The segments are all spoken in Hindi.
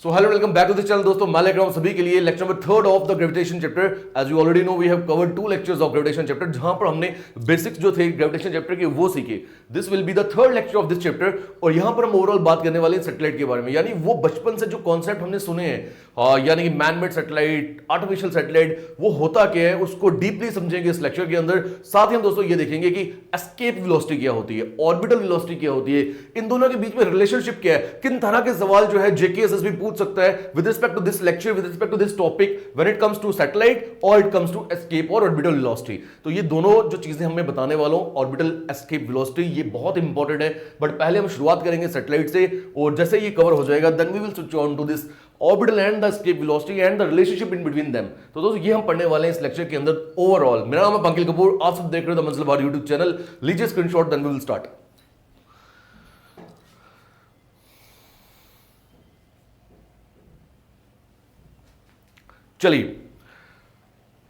So hello, welcome back to the channel दोस्तों। मैं लेकर आऊं सभी के लिए lecture number 3 of the gravitation chapter. As you already know we have covered 2 lectures of gravitation chapter, जहां पर हमने बेसिक्स जो थे ग्रेविटेशन चैप्टर के वो सीखे। This will be the third lecture of this chapter और यहां पर हम ओवरऑल बात करने वाले हैं सैटेलाइट के बारे में, यानी वो बचपन से जो कॉन्सेप्ट हमने सुने हैं, यानी कि man made satellite, artificial satellite, वो होता क्या है उसको डीपली समझेंगे इस लेक्चर के अंदर। साथ ही हम दोस्तों ये देखेंगे कि एस्केप वेलोसिटी क्या होती है, ऑर्बिटल वेलोसिटी क्या होती है, इन दोनों के बीच में रिलेशनशिप क्या है, किन तरह के सवाल जो है जेके एसएसबी पूछ सकता है with respect to this lecture, with respect to this topic, when it comes to satellite or it comes to escape or orbital velocity। तो ये दोनों जो चीजें हमें बताने वालों, ऑर्बिटल एस्केप वेलोसिटी, ये बहुत इंपॉर्टेंट है। बट पहले हम शुरुआत करेंगे सैटेलाइट से, और जैसे ये कवर हो जाएगा then we will switch on to this orbital and the escape velocity and the relationship in between them. तो दोस्तों ये हम पढ़ने वाले हैं इस लेक्चर के अंदर ओवरऑल। मेरा नाम है पंकज कपूर, आप सब देख रहे हो द मंजिल बार यूट्यूब चैनल। लीजिए screenshot, then we will start. चलिए,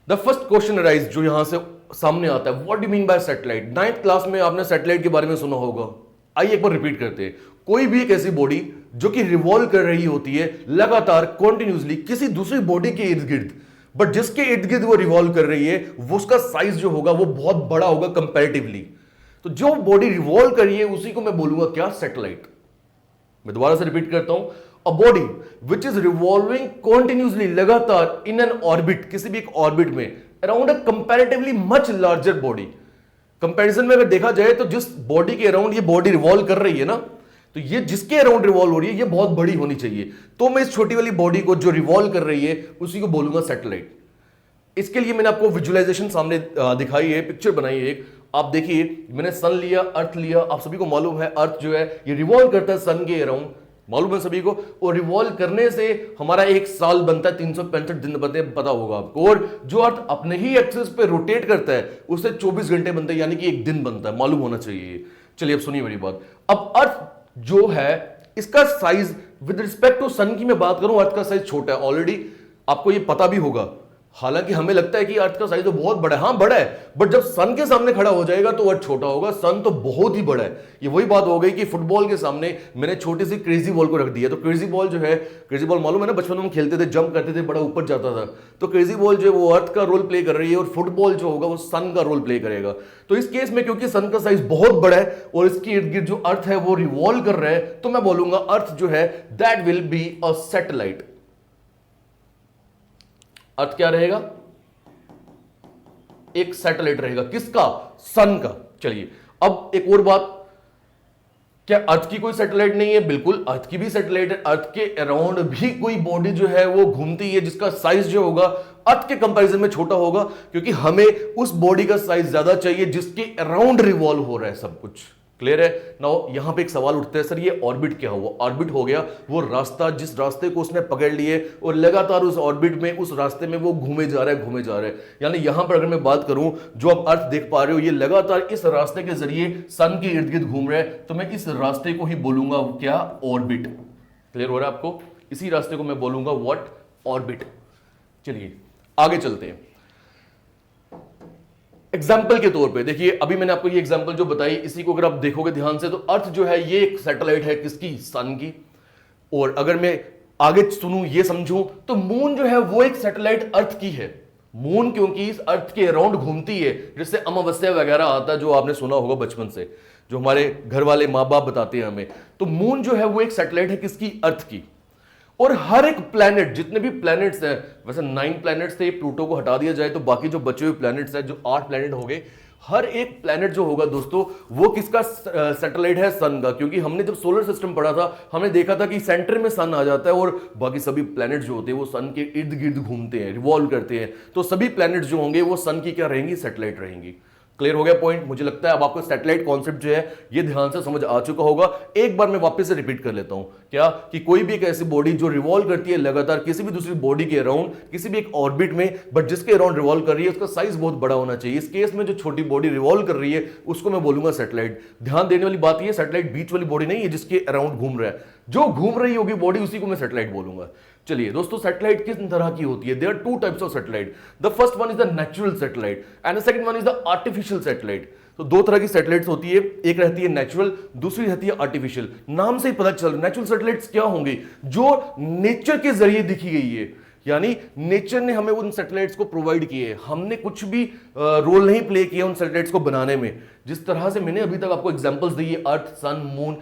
द फर्स्ट क्वेश्चन अराइज जो यहां से सामने आता है, what do mean by satellite. 9th class में आपने सैटेलाइट के बारे में सुना होगा। आइए एक बार रिपीट करते हैं। कोई भी एक ऐसी बॉडी जो कि रिवॉल्व कर रही होती है लगातार कॉन्टिन्यूसली किसी दूसरी बॉडी के इर्द गिर्द, बट जिसके इर्द गिर्द वो रिवॉल्व कर रही है वो उसका साइज जो होगा वो बहुत बड़ा होगा कंपैरेटिवली। तो जो बॉडी रिवॉल्व कर रही है उसी को मैं बोलूंगा क्या, सैटेलाइट। मैं दोबारा से रिपीट करता हूं, a body which is revolving continuously, लगातार इन एन ऑर्बिट, किसी भी एक ऑर्बिट में around a comparatively much larger body. Comparison में अगर देखा जाए तो जिस बॉडी के अराउंड ये बॉडी रिवॉल्व कर रही है ना, तो ये जिसके अराउंड रिवॉल्व हो रही है ये बहुत बड़ी होनी चाहिए। तो मैं इस छोटी वाली बॉडी को जो रिवॉल्व कर रही है उसी को बोलूंगा सैटेलाइट। इसके लिए मैंने आपको विजुअलाइजेशन सामने दिखाई है, पिक्चर बनाई है एक। आप देखिए, मैंने सन लिया, अर्थ लिया। आप सभी को मालूम है अर्थ जो है ये रिवॉल्व करता है सन के अराउंड, मालूम है सभी को। और रिवॉल्व करने से हमारा एक साल बनता है, 365 दिन बनते हैं, पता होगा आपको। और जो अर्थ अपने ही एक्सिस पे रोटेट करता है उससे 24 घंटे बनते हैं, यानी कि एक दिन बनता है, मालूम होना चाहिए। चलिए अब सुनिए मेरी बात। अब अर्थ जो है इसका साइज विद रिस्पेक्ट टू सन की मैं बात करूं, अर्थ का साइज छोटा है, ऑलरेडी आपको ये पता भी होगा। हालांकि हमें लगता है कि अर्थ का साइज तो बहुत बड़ा है, हाँ बड़ा है, बट जब सन के सामने खड़ा हो जाएगा तो अर्थ छोटा होगा। सन तो बहुत ही बड़ा है। ये वही बात हो गई कि फुटबॉल के सामने मैंने छोटी सी क्रेजी बॉल को रख दिया। तो क्रेजी बॉल जो है, क्रेजी बॉल मालूम है ना, बचपन में हम खेलते थे, जंप करते थे, बड़ा ऊपर जाता था। तो क्रेजी बॉल जो है वो अर्थ का रोल प्ले कर रही है और फुटबॉल जो होगा वो सन का रोल प्ले करेगा। तो इस केस में क्योंकि सन का साइज बहुत बड़ा है और इसके इर्द गिर्द जो अर्थ है वो रिवॉल्व कर रहा है, तो मैं बोलूंगा अर्थ जो है that will be a satellite. Earth क्या रहेगा, एक सैटेलाइट रहेगा। किसका, सन का। चलिए अब एक और बात, क्या अर्थ की कोई सैटेलाइट नहीं है? बिल्कुल अर्थ की भी सैटेलाइट है। अर्थ के अराउंड भी कोई बॉडी जो है वो घूमती है जिसका साइज जो होगा अर्थ के कंपैरिजन में छोटा होगा, क्योंकि हमें उस बॉडी का साइज ज्यादा चाहिए जिसके अराउंड रिवॉल्व हो रहा है सब कुछ। क्लियर है? नाउ यहां पे एक सवाल उठता है, सर ये ऑर्बिट क्या हुआ? ऑर्बिट हो गया वो रास्ता जिस रास्ते को उसने पकड़ लिए और लगातार उस ऑर्बिट में, उस रास्ते में वो घूमे जा रहा है, घूमे जा रहा है। यानी यहां पर अगर मैं बात करूं, जो आप अर्थ देख पा रहे हो ये लगातार इस रास्ते के जरिए सन के इर्द गिर्द घूम रहा है, तो मैं इस रास्ते को ही बोलूंगा क्या, ऑर्बिट। क्लियर हो रहा है आपको? इसी रास्ते को मैं बोलूंगा व्हाट, ऑर्बिट। चलिए आगे चलते हैं। एग्जाम्पल के तौर पे देखिए, अभी मैंने आपको ये एग्जाम्पल जो बताई, इसी को अगर आप देखोगे ध्यान से तो अर्थ जो है ये एक सैटेलाइट है, किसकी, सन की। और अगर मैं आगे सुनूं, ये समझूं, तो मून जो है वो एक सैटेलाइट अर्थ की है। मून क्योंकि इस अर्थ के अराउंड घूमती है, जिससे अमावस्या वगैरह आता है, जो आपने सुना होगा बचपन से, जो हमारे घर वाले माँ बाप बताते हैं हमें। तो मून जो है वो एक सैटेलाइट है, किसकी, अर्थ की। और हर एक प्लैनेट, जितने भी प्लैनेट्स हैं, वैसे 9 प्लैनेट्स थे, प्लूटो को हटा दिया जाए तो बाकी जो बचे हुए प्लैनेट्स हैं, जो 8 प्लैनेट हो गए, हर एक प्लैनेट जो होगा दोस्तों वो किसका सैटेलाइट है, सन का। क्योंकि हमने जब सोलर सिस्टम पढ़ा था हमने देखा था कि सेंटर में सन आ जाता है और बाकी सभी प्लैनेट जो होते हैं वो सन के इर्द गिर्द घूमते हैं, रिवॉल्व करते हैं। तो सभी प्लैनेट जो होंगे वो सन की क्या रहेंगी, सैटेलाइट रहेंगी। क्लियर हो गया पॉइंट? मुझे लगता है अब आपको सैटेलाइट कॉन्सेप्ट जो है ये ध्यान से समझ आ चुका होगा। एक बार मैं वापस से रिपीट कर लेता हूं, क्या, कि कोई भी एक ऐसी बॉडी जो रिवॉल्व करती है लगातार किसी भी दूसरी बॉडी के अराउंड, किसी भी एक ऑर्बिट में, बट जिसके अराउंड रिवॉल्व कर रही है उसका साइज बहुत बड़ा होना चाहिए। इस केस में जो छोटी बॉडी रिवॉल्व कर रही है उसको मैं बोलूंगा सैटेलाइट। ध्यान देने वाली बात यह, सैटेलाइट बीच वाली बॉडी नहीं है जिसके अराउंड घूम रहा है, जो घूम रही होगी बॉडी उसी को मैं सैटेलाइट बोलूंगा। चलिए दोस्तों, सैटेलाइट किस तरह की होती है? There are 2 types of satellite. The first one is the natural satellite and the second one is the artificial satellite. तो दो तरह की सैटेलाइट्स होती है, एक रहती है नेचुरल, दूसरी रहती है आर्टिफिशियल। नाम से ही पता चल रहा है नेचुरल सैटेलाइट्स क्या होंगी, जो नेचर के जरिए दिखी गई है, यानी नेचर ने हमें उन सैटेलाइट्स को प्रोवाइड किए, हमने कुछ भी रोल नहीं प्ले किया उन सैटेलाइट्स को बनाने में। जिस तरह से मैंने अभी तक आपको एग्जांपल्स दी है, अर्थ, सन, मून,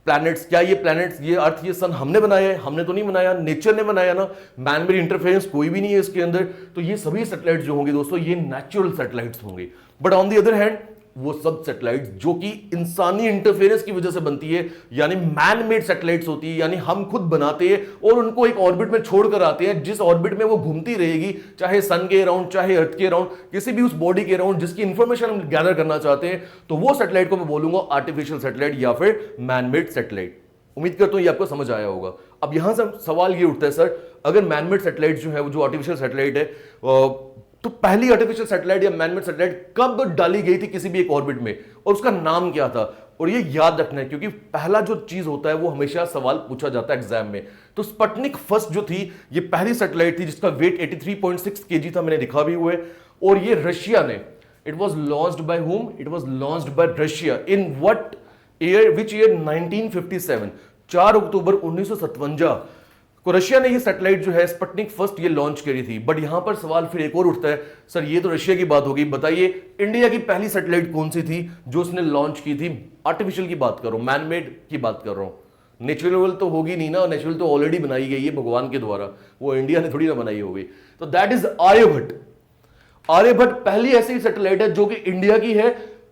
प्लैनेट्स, क्या ये प्लैनेट्स, ये अर्थ, ये सन हमने बनाया है? हमने तो नहीं बनाया, नेचर ने बनाया ना, मैन मेड इंटरफेरेंस कोई भी नहीं है इसके अंदर। तो ये सभी सैटेलाइट्स जो होंगे दोस्तों, ये नेचुरल सैटेलाइट्स होंगे। But on the other hand वो सब सैटेलाइट्स जो कि इंसानी इंटरफेरेंस की वजह से बनती है, यानी मैन मेड सैटेलाइट्स होती है, यानी हम खुद बनाते हैं और उनको एक ऑर्बिट में छोड़कर आते हैं, जिस ऑर्बिट में वो घूमती रहेगी, चाहे सन के अराउंड, चाहे अर्थ के अराउंड, किसी भी उस बॉडी के अराउंड जिसकी इंफॉर्मेशन हम गैदर करना चाहते हैं। तो वो सैटेलाइट को मैं बोलूंगा आर्टिफिशियल सैटेलाइट या फिर मैन मेड सैटेलाइट। उम्मीद करता हूं ये आपको समझ आया होगा। अब यहां से सवाल ये उठता है, सर अगर मैन मेड सैटेलाइट जो है, जो आर्टिफिशियल सैटेलाइट है, तो पहली आर्टिफिशियल सैटेलाइट या मैन मेड सैटेलाइट कब डाली गई थी किसी भी एक ऑर्बिट में, और उसका नाम क्या था? और ये याद रखना है, क्योंकि पहला जो चीज होता है वो हमेशा सवाल पूछा जाता है एग्जाम में। तो स्पुतनिक फर्स्ट जो थी, ये पहली सैटेलाइट थी जिसका वेट 83.6 केजी था, मैंने दिखा भी हुआ है। और ये रशिया ने, it was launched by whom? It was launched by Russia in what year, which year? 1957, 4 अक्टूबर 1957 को रशिया ने ये सैटेलाइट जो है स्पुतनिक फर्स्ट ये लॉन्च करी थी। बट यहां पर सवाल फिर एक और उठता है, सर ये तो रशिया की बात होगी, बताइए इंडिया की पहली सैटेलाइट कौन सी थी जो उसने लॉन्च की थी? आर्टिफिशियल की बात कर रहा हूं, मैन मेड की बात कर रहा हूं। नेचुरल तो होगी नहीं ना, नेचुरल तो ऑलरेडी बनाई गई है भगवान के द्वारा, वो इंडिया ने थोड़ी ना बनाई होगी। तो दैट इज आर्यभट्ट। आर्यभट्ट पहली ऐसी सैटेलाइट है जो कि इंडिया की है,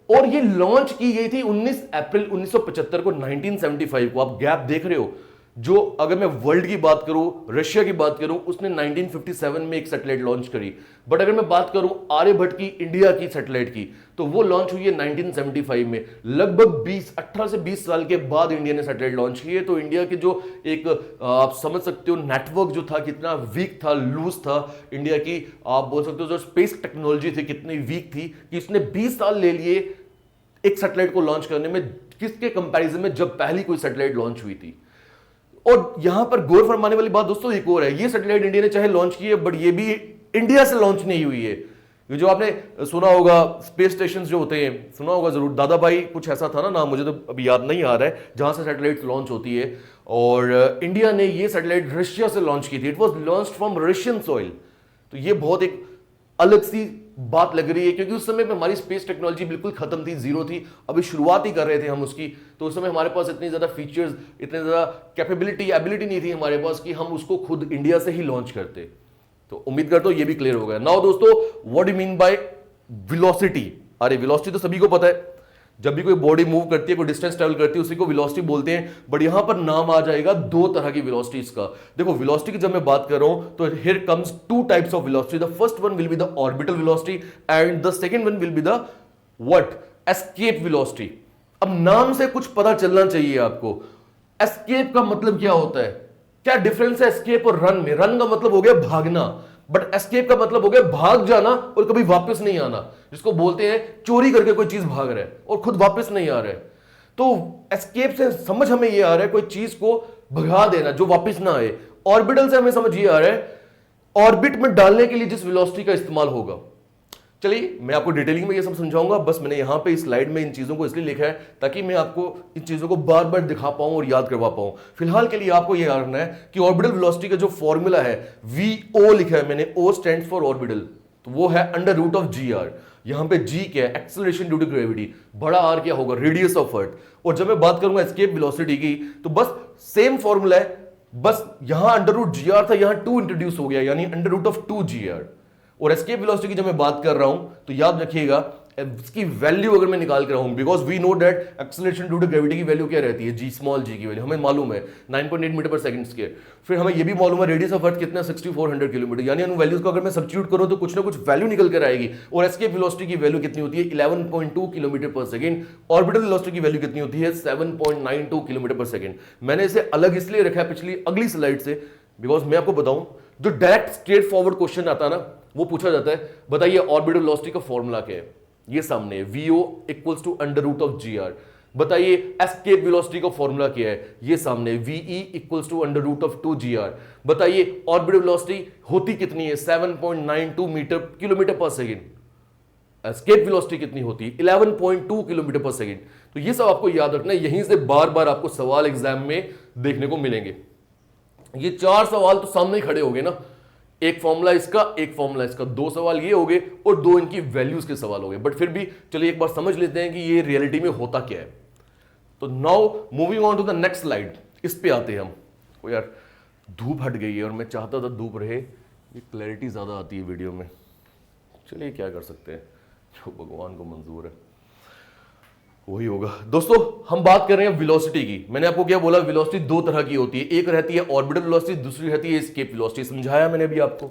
और ये लॉन्च की गई थी 19 अप्रैल 1975 को, 1975 को। आप गैप देख रहे हो, जो अगर मैं वर्ल्ड की बात करूं, रशिया की बात करूं, उसने 1957 में एक सैटेलाइट लॉन्च करी। बट अगर मैं बात करूं आर्यभट्ट की, इंडिया की सैटेलाइट की, तो वो लॉन्च हुई है 1975 में। लगभग 18 से 20 साल के बाद इंडिया ने सैटेलाइट लॉन्च की है। तो इंडिया के जो एक आप समझ सकते हो नेटवर्क जो था कितना वीक था, लूज था इंडिया की, आप बोल सकते हो जो स्पेस टेक्नोलॉजी थी कितनी वीक थी कि इसने 20 साल ले लिए एक सैटेलाइट को लॉन्च करने में, किसके कंपैरिजन में जब पहली कोई सैटेलाइट लॉन्च हुई थी। और यहां पर गौर फरमाने वाली बात दोस्तों एक और है, ये सैटेलाइट इंडिया ने चाहे लॉन्च की है, बट ये भी इंडिया से लॉन्च नहीं हुई है। ये जो आपने सुना होगा स्पेस स्टेशन जो होते हैं, सुना होगा जरूर, दादा भाई कुछ ऐसा था ना नाम, मुझे तो अभी याद नहीं आ रहा है, जहां से सैटेलाइट लॉन्च होती है। और इंडिया ने ये सैटेलाइट रशिया से लॉन्च की थी। It was launch from Russian soil. तो ये बहुत एक अलग सी बात लग रही है, क्योंकि उस समय पे हमारी स्पेस टेक्नोलॉजी बिल्कुल खत्म थी, जीरो थी, अभी शुरुआत ही कर रहे थे हम उसकी। तो उस समय हमारे पास इतनी ज्यादा फीचर्स, इतने ज्यादा कैपेबिलिटी, एबिलिटी नहीं थी हमारे पास कि हम उसको खुद इंडिया से ही लॉन्च करते। तो उम्मीद करता हूं ये भी क्लियर हो गया। नाउ दोस्तों, what do mean by velocity? अरे वेलोसिटी तो सभी को पता है, जब भी कोई बॉडी मूव करती है, कोई डिस्टेंस ट्रेवल करती है, उसी को वेलोसिटी बोलते हैं। बट यहां पर नाम आ जाएगा दो तरह की वेलोसिटीज का। देखो वेलोसिटी की जब मैं बात कर रहा हूं तो here comes two types of velocity. The first one will be the orbital velocity and the second one will be the what? Escape velocity. अब नाम से कुछ पता चलना चाहिए आपको। एस्केप का मतलब क्या होता है? क्या डिफरेंस है एस्केप और रन में? रन का मतलब हो गया भागना, बट एस्केप का मतलब हो गया भाग जाना और कभी वापस नहीं आना, जिसको बोलते हैं चोरी करके कोई चीज भाग रहा है और खुद वापस नहीं आ रहा है। तो एस्केप से समझ हमें ये आ रहा है कोई चीज को भगा देना जो वापस ना आए। ऑर्बिटल से हमें समझ ये आ रहा है ऑर्बिट में डालने के लिए जिस वेलोसिटी का इस्तेमाल होगा। चलिए मैं आपको डिटेलिंग में ये सब समझाऊंगा, बस मैंने यहां पे इस स्लाइड में इन चीजों को इसलिए लिखा है ताकि मैं आपको इन चीजों को बार बार दिखा पाऊं और याद करवा पाऊं। फिलहाल के लिए आपको यह याद रखना है कि ऑर्बिटल वेलोसिटी का जो फॉर्मूला है VO लिखा है मैंने, O स्टैंड्स फॉर ऑर्बिटल, तो वो है अंडर रूट ऑफ GR। यहां पे G क्या है? Acceleration due to gravity. बड़ा R क्या होगा? Radius of earth. और जब मैं बात करूंगा एस्केप वेलोसिटी की तो बस सेम फॉर्मूला है, बस यहां अंडर रूट GR था, यहां 2 इंट्रोड्यूस हो गया, यानी अंडर रूट ऑफ 2GR। और एस्केप वेलोसिटी की जब मैं बात कर रहा हूं तो याद रखिएगा इसकी वैल्यू अगर मैं निकाल कर रहा हूं, because we know that acceleration due to gravity की वैल्यू क्या रहती है? G स्मॉल g की वैल्यू हमें मालूम है 9.8 मीटर पर सेकंड स्क्वायर। फिर हमें यह भी मालूम है रेडियस ऑफ अर्थ कितना 6400 किलोमीटर, यानी उन वैल्यूज को अगर मैं सब्स्टिट्यूट करूं तो कुछ ना कुछ वैल्यू निकल कर आएगी। और एस्केप वेलोसिटी की वैल्यू कितनी होती है? 11.2 किलोमीटर पर सेकंड। ऑर्बिटल वेलोसिटी की वैल्यू कितनी होती है? 7.92 किलोमीटर पर सेकंड। मैंने इसे अलग इसलिए रखा है पिछली अगली स्लाइड से, बिकॉज मैं आपको बताऊं जो डायरेक्ट स्ट्रेट फॉरवर्ड क्वेश्चन आता है ना, वो पूछा जाता है बताइए ऑर्बिटल वेलोसिटी का फॉर्मूला क्या है? ये सामने है, VO equals to under root of GR। बताइए एस्केप वेलोसिटी का फॉर्मूला क्या है? ये सामने VE equals to under root of 2GR। बताइए ऑर्बिटल वेलोसिटी होती कितनी है? 7.92 मीटर किलोमीटर पर सेकंड। एस्केप वेलोसिटी कितनी होती है 11.2 किलोमीटर पर सेकेंड। तो ये सब आपको याद रखना है, यहीं से बार बार आपको सवाल एग्जाम में देखने को मिलेंगे। ये 4 सवाल तो सामने ही खड़े हो गए ना, एक फॉर्मूला इसका, एक फॉर्मूला इसका, 2 सवाल ये हो गए और 2 इनकी वैल्यूज के सवाल हो गए। बट फिर भी चलिए एक बार समझ लेते हैं कि ये रियलिटी में होता क्या है। तो now moving on to the next slide, इस पे आते हैं हम। ओ यार धूप हट गई है और मैं चाहता था धूप रहे, ये क्लैरिटी ज्यादा आती है वीडियो में। चलिए क्या कर सकते हैं, जो भगवान को मंजूर है वही होगा। दोस्तों हम बात कर रहे हैं वेलोसिटी की। मैंने आपको क्या बोला, वेलोसिटी 2 तरह की होती है, एक रहती है ऑर्बिटल वेलोसिटी, दूसरी रहती है एस्केप वेलोसिटी। समझाया मैंने अभी आपको।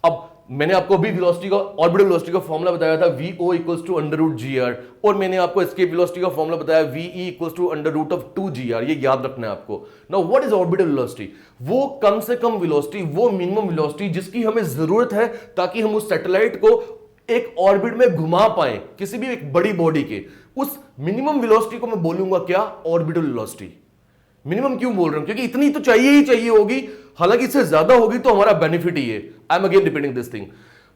अब मैंने आपको अभी वेलोसिटी का, ऑर्बिटल वेलोसिटी का फॉर्मूला बताया था VO = √gr, और मैंने आपको एस्केप वेलोसिटी का फॉर्मूला बताया VE = √2gr। ये याद रखना है आपको। Now what is orbital velocity? वो कम से कम वेलोसिटी, वो मिनिमम वेलोसिटी जिसकी हमें जरूरत है ताकि हम उस सैटेलाइट को एक ऑर्बिट में घुमा पाए, किसी भी एक बड़ी बॉडी के। उस मिनिमम वेलोसिटी को मैं बोलूंगा क्या, ऑर्बिटल वेलोसिटी। मिनिमम क्यों बोल रहा हूं, क्योंकि इतनी तो चाहिए ही चाहिए होगी, हालांकि इससे ज्यादा होगी तो हमारा बेनिफिट ही है। I am again repeating this thing.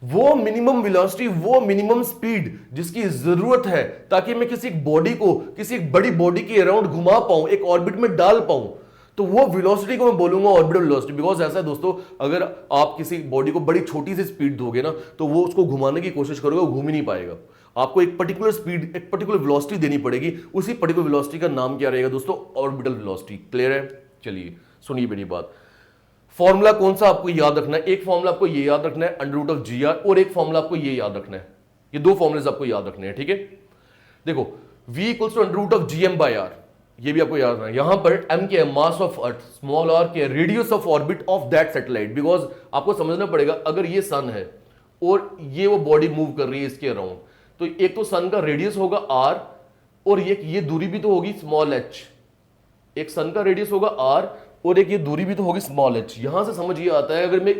वो मिनिमम वेलोसिटी, वो मिनिमम स्पीड जिसकी जरूरत है ताकि मैं किसी बॉडी को किसी एक बड़ी बॉडी के अराउंड घुमा पाऊं, एक ऑर्बिट में डाल पाऊं, तो वो वेलोसिटी को मैं बोलूंगा ऑर्बिटल वेलोसिटी। बिकॉज ऐसा है दोस्तों, अगर आप किसी बॉडी को बड़ी छोटी सी स्पीड दोगे ना, तो वो उसको घुमाने की कोशिश करोगे, वो घूम ही नहीं पाएगा। आपको एक पर्टिकुलर स्पीड, एक पर्टिकुलर वेलोसिटी देनी पड़ेगी। उसी पर्टिकुलर वेलोसिटी का नाम क्या रहेगा दोस्तों, ऑर्बिटल वेलोसिटी। क्लियर है? चलिए सुनिए मेरी बात। फॉर्मूला कौन सा आपको याद रखना है? एक फॉर्मूला आपको ये याद रखना है √gr, और एक फॉर्मूला आपको ये याद रखना है। ये 2 फॉर्मूले आपको याद रखने हैं, ठीक है? देखो V = √gm/r, ये भी आपको याद रखना है। यहां पर m के mass of earth, small r के radius of orbit of that satellite. Because आपको समझना पड़ेगा, अगर ये सन है और ये वो बॉडी मूव कर रही है इसके अराउंड, तो एक तो सन का रेडियस होगा r, और ये दूरी भी तो होगी स्मॉल h। एक सन का रेडियस होगा r और एक ये दूरी भी तो होगी स्मॉल h। यहां से समझ ये आता है, अगर मैं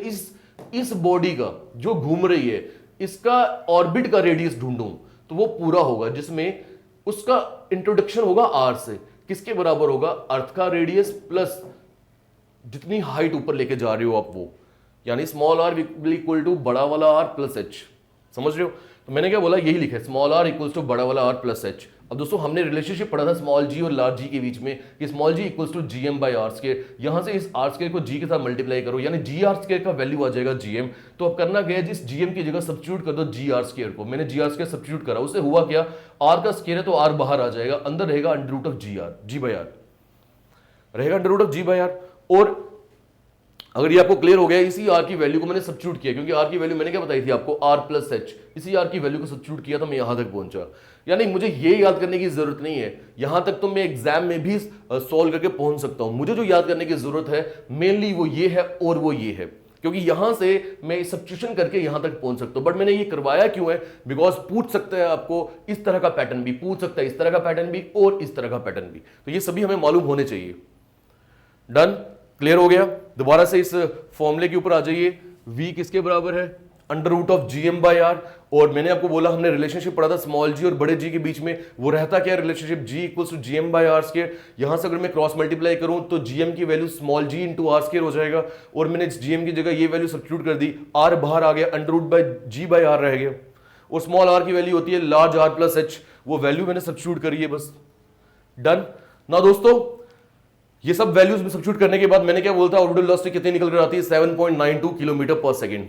इस बॉडी का जो घूम रही है इसका ऑर्बिट का रेडियस ढूंढूं तो वो पूरा होगा, जिसमें उसका इंट्रोडक्शन होगा r से। किसके बराबर होगा? अर्थ का रेडियस प्लस जितनी हाइट ऊपर लेके जा रहे हो आप वो, यानी स्मॉल r = बड़ा वाला r प्लस h। समझ रहे हो? तो मैंने क्या बोला, यही लिखा है, स्मॉल r = बड़ा वाला r प्लस h। अब दोस्तों हमने रिलेशनशिप पढ़ा था स्मॉल g और लार्ज g के बीच में, कि स्मॉल g = gm/r²। यहां से इस r² को g के साथ मल्टीप्लाई करो, यानी gr² का वैल्यू आ जाएगा gm। तो अब करना क्या है, इस gm की जगह सब्स्टिट्यूट कर दो gr² को। मैंने gr² सब्स्टिट्यूट करा, उससे हुआ क्या, r का स्क्वायर है तो r बाहर आ जाएगा, अंदर रहेगा √g/r रहेगा √g/r। और अगर ये आपको क्लियर हो गया, इसी r की वैल्यू को मैंने सब्स्टिट्यूट किया, क्योंकि r की वैल्यू मैंने क्या बताई थी आपको, r प्लस h। इसी r की वैल्यू को सब्स्टिट्यूट किया तो मैं यहां तक पहुंचा। यानी मुझे ये याद करने की जरूरत नहीं है, यहां तक तो मैं एग्जाम में भी सॉल्व करके पहुंच सकता हूं। मुझे जो याद करने की जरूरत है मेनली वो ये है और वो ये है, क्योंकि यहां से मैं सब्स्टिट्यूशन करके यहां तक पहुंच सकता हूं। बट मैंने ये करवाया क्यों है, बिकॉज पूछ सकता है आपको इस तरह का पैटर्न भी, पूछ सकता है इस तरह का पैटर्न भी और इस तरह का पैटर्न भी, तो ये सभी हमें मालूम होने चाहिए। डन? क्लियर हो गया? दोबारा से इस फॉर्मूले के ऊपर आ जाइए। v किसके बराबर है, √gm/r। और मैंने आपको बोला, हमने रिलेशनशिप पढ़ा था स्मॉल g और बड़े g के बीच में, वो रहता क्या है रिलेशनशिप, g = gm/r²। यहां से अगर मैं क्रॉस मल्टीप्लाई करूं तो gm की वैल्यू स्मॉल g × r² हो जाएगा, और मैंने gm की जगह ये वैल्यू सब्स्टिट्यूट कर दी, r बाहर आ गया, √g/r रह गया, और स्मॉल r की वैल्यू होती है लार्ज r प्लस h, वो वैल्यू मैंने सब्स्टिट्यूट करी है, बस। डन ना दोस्तों? ये सब वैल्यूज में सब्स्टिट्यूट करने के बाद मैंने क्या बोलता, ऑर्बिटल वेलोसिटी कितनी निकल कर आती है, 7.92 किलोमीटर पर सेकंड।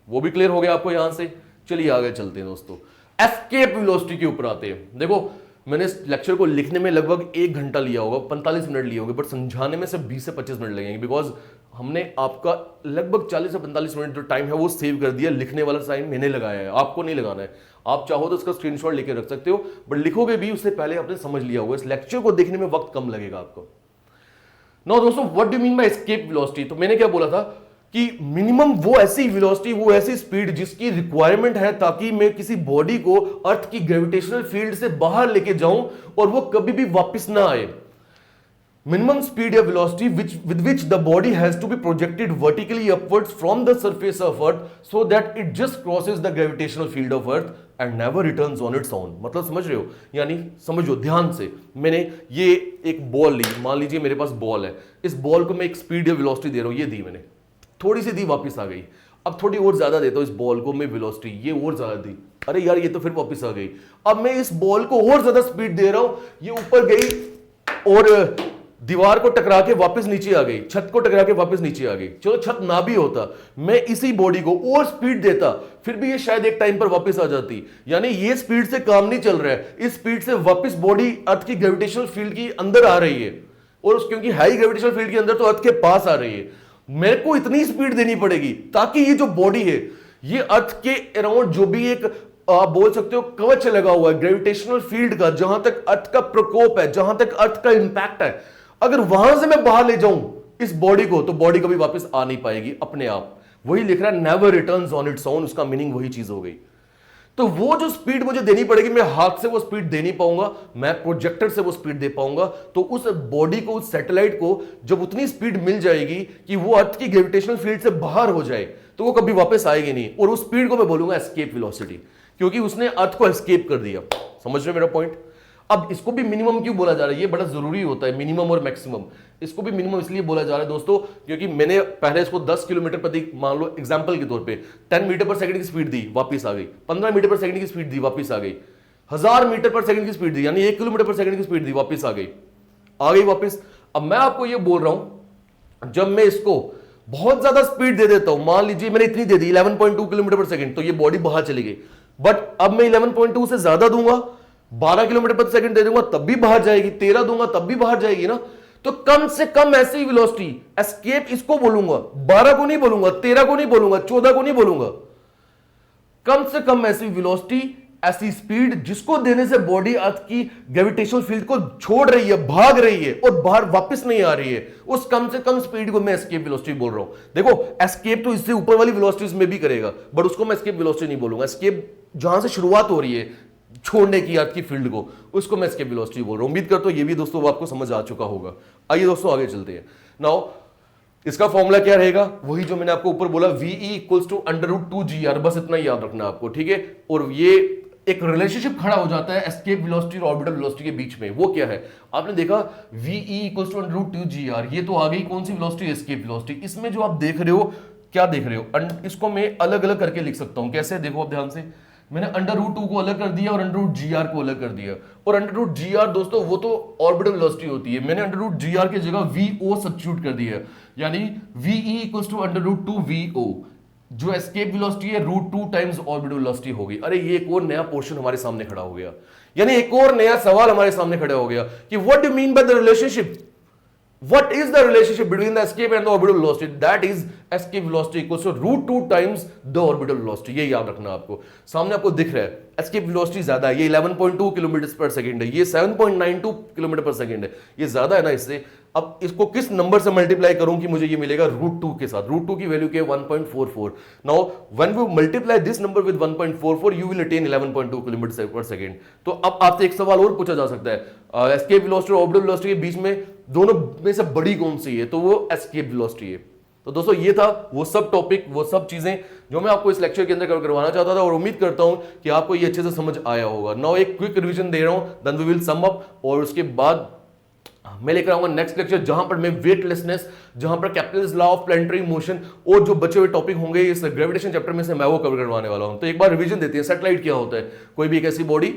वो भी क्लियर हो गया आपको यहां से। चलिए आगे चलते हैं दोस्तों, एस्केप वेलोसिटी के ऊपर आते हैं। देखो मैंने इस लेक्चर को लिखने में लगभग 1 घंटा लिया होगा, 45 मिनट लिए होंगे, बट समझाने में सिर्फ 20 से 25 मिनट लगेंगे, बिकॉज हमने आपका लगभग 40 से 45 मिनट जो टाइम है वो सेव कर दिया। लिखने वाला टाइम मैंने लगाया है, आपको नहीं लगाना है। आप चाहो तो उसका स्क्रीनशॉट लेके रख सकते हो, बट लिखोगे भी उससे पहले आपने समझ लिया होगा। इस लेक्चर को देखने में वक्त कम लगेगा आपको। नाउ दोस्तों, what do mean by escape velocity? तो मैंने क्या बोला था कि मिनिमम वो ऐसी वेलोसिटी, वो ऐसी स्पीड जिसकी रिक्वायरमेंट है ताकि मैं किसी बॉडी को अर्थ की ग्रेविटेशनल फील्ड से बाहर लेके जाऊं और वो कभी भी वापस ना आए। minimum speed या velocity with which the body has to be projected vertically upwards from the surface of earth so that it just crosses the gravitational field of earth and never returns on its own। मतलब समझ रहे हो? यानी समझो ध्यान से, मैंने ये एक बॉल ली, मान लीजिए मेरे पास बॉल है, इस बॉल को मैं एक स्पीड या वेलोसिटी दे रहा हूं, ये दी मैंने, थोड़ी सी दी वापस आ गई। अब थोड़ी और ज्यादा देता हूं इस बॉल को मैं वेलोसिटी, ये और ज्यादा दी, अरे यार ये तो फिर वापस आ गई। अब मैं इस बॉल को और ज्यादा स्पीड दे रहा हूं, ये ऊपर गई और दीवार को टकरा के वापस नीचे आ गई, छत को टकरा के वापस नीचे आ गई। चलो छत ना भी होता, मैं इसी बॉडी को और स्पीड देता, फिर भी ये शायद एक टाइम पर वापस आ जाती। यानी ये स्पीड से काम नहीं चल रहा है, इस स्पीड से वापस बॉडी अर्थ की ग्रेविटेशनल फील्ड की अंदर आ रही है, और क्योंकि हाई ग्रेविटेशनल फील्ड के अंदर तो अर्थ के पास आ रही है, मेरे को इतनी स्पीड देनी पड़ेगी ताकि ये जो बॉडी है ये अर्थ के अराउंड जो भी एक आप बोल सकते हो कवच लगा हुआ है ग्रेविटेशनल फील्ड का, जहां तक अर्थ का प्रकोप है, जहां तक अर्थ का इंपैक्ट है, अगर वहां से मैं बाहर ले जाऊं इस बॉडी को, तो बॉडी कभी वापस आ नहीं पाएगी अपने आप। वही लिख रहा है never returns on its own, उसका मीनिंग वही चीज हो गई। तो वो जो स्पीड मुझे देनी पड़ेगी, मैं हाथ से वो स्पीड दे नहीं पाऊंगा, मैं प्रोजेक्टर से वो स्पीड दे पाऊंगा। तो उस बॉडी को, उस सैटेलाइट को जब उतनी स्पीड मिल जाएगी कि वो अर्थ की ग्रेविटेशनल फील्ड से बाहर हो जाए, तो वो कभी वापस आएगी नहीं, और उस स्पीड को मैं बोलूंगा एस्केप वेलोसिटी, क्योंकि उसने अर्थ को एस्केप कर दिया। समझ रहे मेरा पॉइंट? अब इसको भी मिनिमम क्यों बोला जा रहा है, ये बड़ा जरूरी होता है, मिनिमम और मैक्सिमम। इसको भी मिनिमम इसलिए बोला जा रहा है दोस्तों, क्योंकि मैंने पहले इसको 10 किलोमीटर प्रति, मान लो एग्जांपल के तौर पे 10 मीटर पर सेकंड की स्पीड दी, वापस आ गई, 15 मीटर पर सेकंड की स्पीड दी, वापस आ गई, 1000 मीटर पर सेकंड की स्पीड दी, यानी 1 किलोमीटर पर सेकंड की स्पीड दी, वापस आ गई वापस। अब मैं आपको ये बोल रहा हूं, जब मैं इसको बहुत ज्यादा स्पीड दे देता हूं, मान लीजिए मैंने इतनी दे दी 11.2 किलोमीटर पर सेकंड, तो ये बॉडी बाहर चली गई। बट अब मैं 11.2 से ज्यादा दूंगा, 12 किलोमीटर प्रति सेकंड दे दूंगा तब भी बाहर जाएगी, 13 दूंगा तब भी बाहर जाएगी ना। तो कम से कम ऐसी वेलोसिटी एस्केप इसको बोलूंगा, 12 को नहीं बोलूंगा, 13 को नहीं बोलूंगा, 14 को नहीं बोलूंगा, कम से कम ऐसी वेलोसिटी, ऐसी स्पीड जिसको देने से बॉडी अर्थ की ग्रेविटेशनल फील्ड को छोड़ रही है, भाग रही है और बाहर वापस नहीं आ रही है, उस कम से कम स्पीड को मैं एस्केप वेलोसिटी बोल रहा हूं। देखो एस्केप तो इससे ऊपर वाली वेलोसिटीज में भी करेगा, बट उसको मैं एस्केप वेलोसिटी नहीं बोलूंगा। एस्केप जहां से शुरुआत हो रही है छोड़ने की अर्थ की फील्ड को, उसको मैं एस्केप वेलोसिटी बोल रहा हूं। उम्मीद करता हूं ये भी दोस्तों आपको समझ आ चुका होगा। आइए दोस्तों आगे चलते हैं। नाउ इसका फॉर्मूला क्या रहेगा, वही जो मैंने आपको ऊपर बोला, VE इक्वल्स टू √2GR, बस इतना ही याद रखना आपको, ठीक है। और ये एक रिलेशनशिप खड़ा हो जाता है एस्केप वेलोसिटी और ऑर्बिटल वेलोसिटी के बीच में। वो क्या है, आपने देखा VE इक्वल्स टू √2GR, ये तो आ गई कौन सी वेलोसिटी, एस्केप वेलोसिटी। इसमें जो आप देख रहे हो, क्या देख रहे हो, इसको मैं अलग अलग करके लिख सकता हूं। कैसे, देखो आप ध्यान से, मैंने √2 को अलग कर दिया और √GR को अलग कर दिया। और √GR दोस्तों वो तो ऑर्बिटल वेलोसिटी होती है, मैंने √GR की जगह VO सब्स्टिट्यूट कर दिया, यानी VE इक्वल्स टू √2VO, जो एस्केप वेलोसिटी है √2 टाइम्स ऑर्बिटल वेलोसिटी होगी। अरे ये एक और नया पोर्शन हमारे सामने खड़ा हो गया, यानी एक और नया सवाल हमारे सामने खड़ा हो गया कि what do mean by the relationship, what is the relationship between the escape and the orbital velocity? That is escape velocity equals to √2 times the orbital velocity। ये याद रखना आपको। सामने आपको दिख रहा है escape velocity ज्यादा है, ये 11.2 किलोमीटर पर सेकंड है, ये 7.92 किलोमीटर पर सेकंड है, ये ज्यादा है ना इससे। अब इसको किस नंबर से मल्टीप्लाई करूं कि मुझे ये मिलेगा √2 के साथ। √2 की वैल्यू क्या है, 1.44। Now when we multiply this number with 1.44 you will attain 11.2 kilometre पर सेकंड। तो अब आपसे एक सवाल और पूछा जा सकता है, एस्केप वेलोसिटी और ऑर्बिटल वेलोसिटी के बीच में दोनों में से बड़ी कौन सी है, तो वो एस्केप वेलोसिटी है। तो दोस्तों ये था वो सब टॉपिक, वो सब चीजें जो मैं आपको इस लेक्चर के अंदर कवर करवाना चाहता था, और उम्मीद करता हूं कि आपको ये अच्छे से समझ आया होगा। नाउ एक क्विक रिवीजन दे रहा हूं, then we will sum up, और उसके बाद मैं लेकर आऊंगा नेक्स्ट लेक्चर, जहां पर मैं वेटलेसनेस, जहां पर Capitals law of planetary motion और जो बचे हुए टॉपिक होंगे इस ग्रेविटेशन चैप्टर में से मैं वो कवर करवाने वाला हूं। तो एक बार रिवीजन देते हैं, सैटेलाइट क्या होता है। कोई भी एक ऐसी बॉडी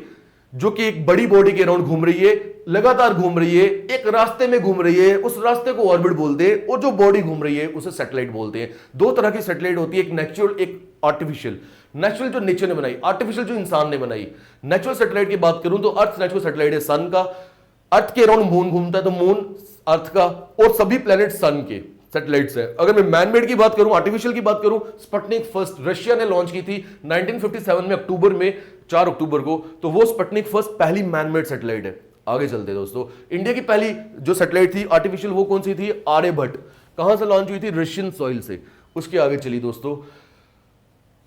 जो कि एक बड़ी बॉडी के अराउंड घूम रही है, लगातार घूम रही है, एक रास्ते में घूम रही है, उस रास्ते को ऑर्बिट बोलते हैं, और जो बॉडी घूम रही है उसे सैटेलाइट बोलते हैं। दो तरह की सैटेलाइट होती है, एक नेचुरल, एक आर्टिफिशियल। नेचुरल जो नेचर ने बनाई, आर्टिफिशियल जो इंसान ने बनाई। नेचुरल सैटेलाइट की बात करूं तो अर्थ नेचुरल सैटेलाइट है सन का, अर्थ के अराउंड मून घूमता है तो मून अर्थ का, और सभी प्लैनेट सन के सैटेलाइट्स है। अगर मैं मैनमेड की बात करूं, आर्टिफिशियल की बात करूं, स्पुतनिक फर्स्ट रशिया ने लॉन्च की थी 1957 में, अक्टूबर में, 4 अक्टूबर को, तो वो स्पुतनिक फर्स्ट पहली मैनमेड सैटेलाइट है। आगे चलते हैं दोस्तों, इंडिया की पहली जो सैटेलाइट थी आर्टिफिशियल, वो कौन सी थी, आर्यभट्ट। कहां से लॉन्च हुई थी, रशियन सॉइल से। उसके आगे चली दोस्तों,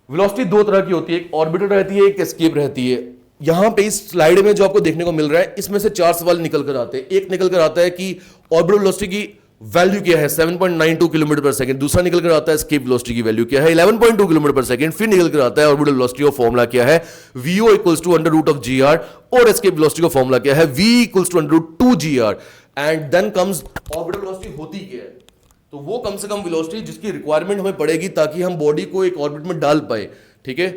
वेलोसिटी दो तरह की होती है, एक ऑर्बिटल रहती है, एक एस्केप रहती है। यहां पे इस स्लाइड में जो आपको देखने को मिल रहा है, इसमें से 4 सवाल निकल कर आते हैं। एक निकल कर आता है कि ऑर्बिटल वेलोसिटी की वैल्यू क्या है, 7.92 किलोमीटर पर सेकंड। दूसरा निकल कर आता है एस्केप वेलोसिटी की वैल्यू क्या है, 11.2 किलोमीटर पर सेकंड। फिर निकल कर आता है ऑर्बिटल वेलोसिटी का फॉर्मूला क्या है, VO इक्वल्स टू √GR, और एस्केप वेलोसिटी का फॉर्मूला क्या है, V equals to √2GR। And then comes orbital velocity होती क्या है। तो वो कम से कम वेलोसिटी जिसकी रिक्वायरमेंट हमें पड़ेगी ताकि हम बॉडी को एक ऑर्बिट में डाल पाए, ठीक है,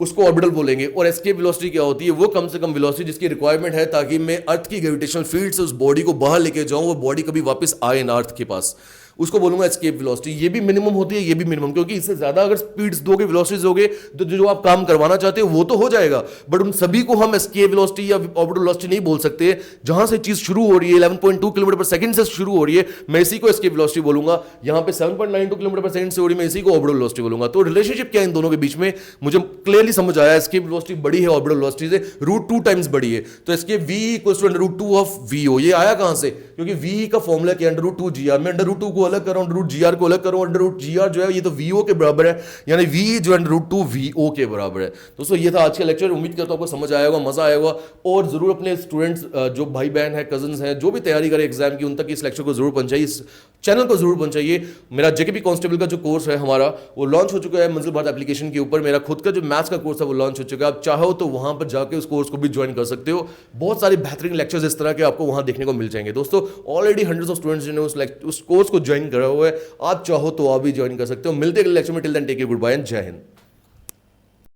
उसको ऑर्बिटल बोलेंगे। और एस्केप वेलोसिटी क्या होती है? वो कम से कम वेलोसिटी जिसकी रिक्वायरमेंट है ताकि मैं अर्थ की ग्रेविटेशनल फील्ड से उस बॉडी को बाहर लेके जाऊं, वो बॉडी कभी वापस आए ना अर्थ के पास, उसको बोलूंगा एस्केप वेलोसिटी। ये भी मिनिमम होती है, ये भी मिनिमम, क्योंकि इससे ज्यादा अगर स्पीड्स दोगे, वेलोसिटीज दोगे, तो जो आप काम करवाना चाहते हो वो तो हो जाएगा, बट उन सभी को हम एस्केप वेलोसिटी या ऑर्बिटल वेलोसिटी नहीं बोल सकते। जहां से चीज शुरू हो रही है 11.2 किलोमीटर पर सेकंड से शुरू हो रही है, मैं इसी को एस्केप वेलोसिटी बोलूंगा। यहां पे 7.92 किलोमीटर पर सेकंड से हो रही है, मैं इसी को ऑर्बिटल वेलोसिटी बोलूंगा। तो रिलेशनशिप क्या है इन दोनों के बीच में, मुझे क्लियरली समझ आया। एस्केप वेलोसिटी बड़ी है ऑर्बिटल वेलोसिटी से, √2 टाइम्स बड़ी है। तो escape v equals to √2 of vo। ये आया कहां से? क्योंकि v का फॉर्मूला क्या है? √2 gr। मैं √2 को अलग कर रहा हूं, √gr को अलग करूं, √gr जो है ये तो vo के बराबर है, यानी v जो है √2 vo के बराबर है। दोस्तों ये था आज का लेक्चर, उम्मीद करता हूं आपको समझ आया होगा, मजा आया होगा। और जरूर अपने स्टूडेंट्स जो भाई बहन है, कजन्स हैं, जो भी तैयारी करें एग्जाम की, उन तक इस लेक्चर को जरूर पहुंचाइए, इस चैनल को जरूर पहुंचाइए। मेरा जेकेपी कांस्टेबल का जो कोर्स है हमारा, वो लॉन्च हो चुका है मंजिल भारत एप्लीकेशन के ऊपर। मेरा खुद का जो मैथ्स का कोर्स है वो लॉन्च हो चुका है। आप चाहो तो वहां पर जाके उस कोर्स को भी ज्वाइन कर सकते हो। बहुत सारे बेहतरीन लेक्चर्स इस तरह के आपको वहां देखने को मिल जाएंगे। दोस्तों ऑलरेडी हंड्रेड्स ऑफ स्टूडेंट्स ने उस कोर्स को ज्वाइन करा हुआ है, आप चाहो तो आप भी ज्वाइन कर सकते हो। मिलते हैं अगले लेक्चर में। Till then take care, good bye and जय हिंद।